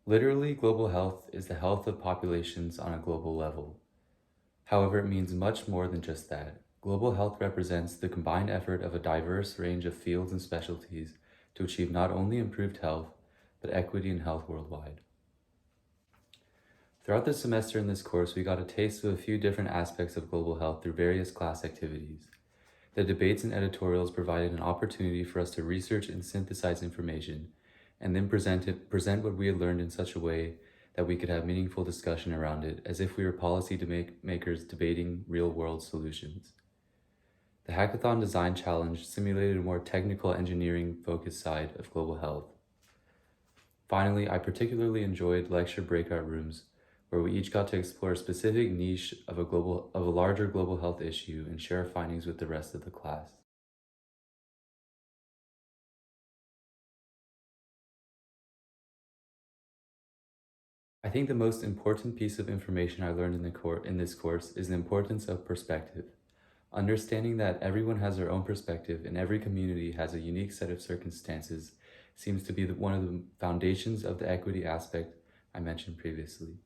Literally, global health is the health of populations on a global level. However, it means much more than just that. Global health represents the combined effort of a diverse range of fields and specialties to achieve not only improved health, but equity in health worldwide. Throughout the semester in this course, we got a taste of a few different aspects of global health through various class activities. The debates and editorials provided an opportunity for us to research and synthesize information, and then present what we had learned in such a way that we could have meaningful discussion around it, as if we were policy makers debating real-world solutions. The Hackathon Design Challenge simulated a more technical engineering-focused side of global health. Finally, I particularly enjoyed lecture breakout rooms where we each got to explore a specific niche of a larger global health issue and share our findings with the rest of the class. I think the most important piece of information I learned in this course is the importance of perspective. Understanding that everyone has their own perspective and every community has a unique set of circumstances seems to be one of the foundations of the equity aspect I mentioned previously.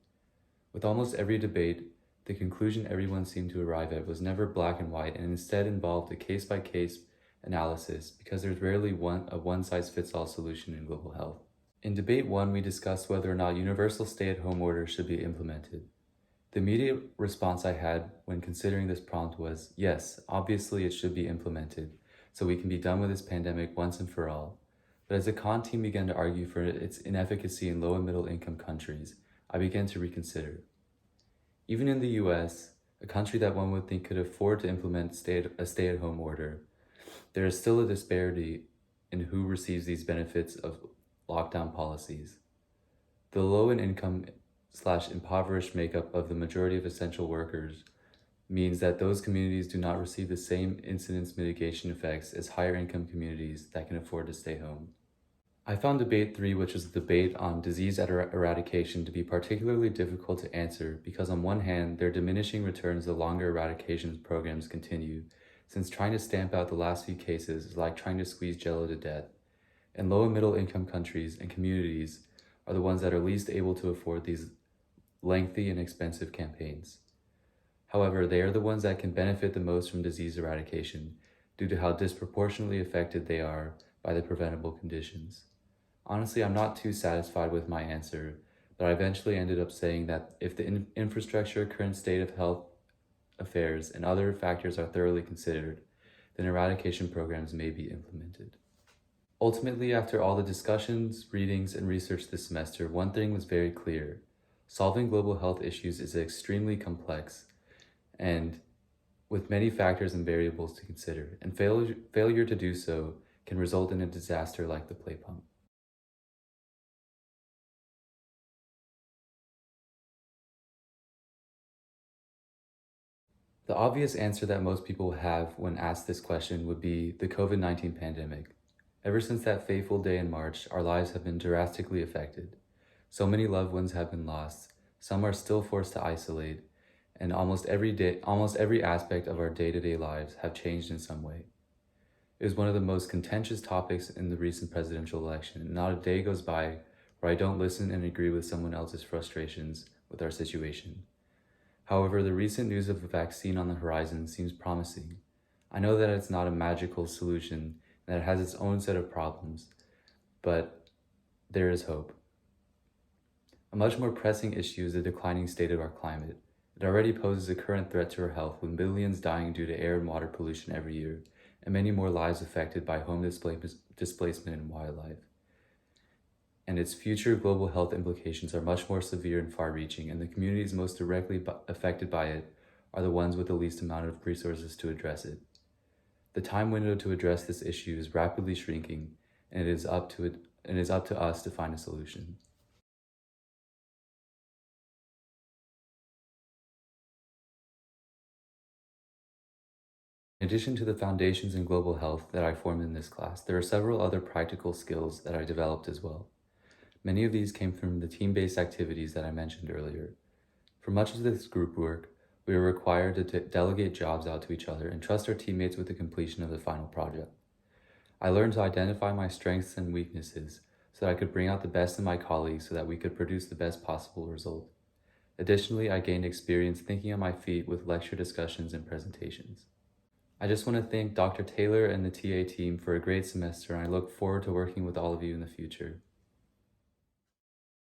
With almost every debate, the conclusion everyone seemed to arrive at was never black and white and instead involved a case-by-case analysis because there's rarely a one-size-fits-all solution in global health. In debate 1, we discussed whether or not universal stay-at-home orders should be implemented. The immediate response I had when considering this prompt was, yes, obviously it should be implemented, so we can be done with this pandemic once and for all. But as the con team began to argue for its inefficacy in low and middle income countries, I began to reconsider. Even in the US, a country that one would think could afford to implement a stay-at-home order, there is still a disparity in who receives these benefits of lockdown policies. The low in income / impoverished makeup of the majority of essential workers means that those communities do not receive the same incidence mitigation effects as higher income communities that can afford to stay home. I found debate 3, which was the debate on disease eradication, to be particularly difficult to answer because on one hand, there are diminishing returns the longer eradication programs continue, since trying to stamp out the last few cases is like trying to squeeze jello to death, and low and middle income countries and communities are the ones that are least able to afford these lengthy and expensive campaigns. However, they are the ones that can benefit the most from disease eradication due to how disproportionately affected they are by the preventable conditions. Honestly, I'm not too satisfied with my answer, but I eventually ended up saying that if the infrastructure, current state of health affairs, and other factors are thoroughly considered, then eradication programs may be implemented. Ultimately, after all the discussions, readings, and research this semester, one thing was very clear. Solving global health issues is extremely complex and with many factors and variables to consider, and failure to do so can result in a disaster like the play pump. The obvious answer that most people have when asked this question would be the COVID-19 pandemic. Ever since that fateful day in March, our lives have been drastically affected. So many loved ones have been lost, some are still forced to isolate, and almost every aspect of our day-to-day lives have changed in some way. It was one of the most contentious topics in the recent presidential election, and not a day goes by where I don't listen and agree with someone else's frustrations with our situation. However, the recent news of a vaccine on the horizon seems promising. I know that it's not a magical solution and that it has its own set of problems, but there is hope. A much more pressing issue is the declining state of our climate. It already poses a current threat to our health, with millions dying due to air and water pollution every year, and many more lives affected by home displacement and wildlife. And its future global health implications are much more severe and far-reaching, and the communities most directly affected by it are the ones with the least amount of resources to address it. The time window to address this issue is rapidly shrinking, and it is up to us to find a solution. In addition to the foundations in global health that I formed in this class, there are several other practical skills that I developed as well. Many of these came from the team-based activities that I mentioned earlier. For much of this group work, we were required to delegate jobs out to each other and trust our teammates with the completion of the final project. I learned to identify my strengths and weaknesses so so that I could bring out the best in my colleagues so that we could produce the best possible result. Additionally, I gained experience thinking on my feet with lecture discussions and presentations. I just want to thank Dr. Taylor and the TA team for a great semester, and I look forward to working with all of you in the future.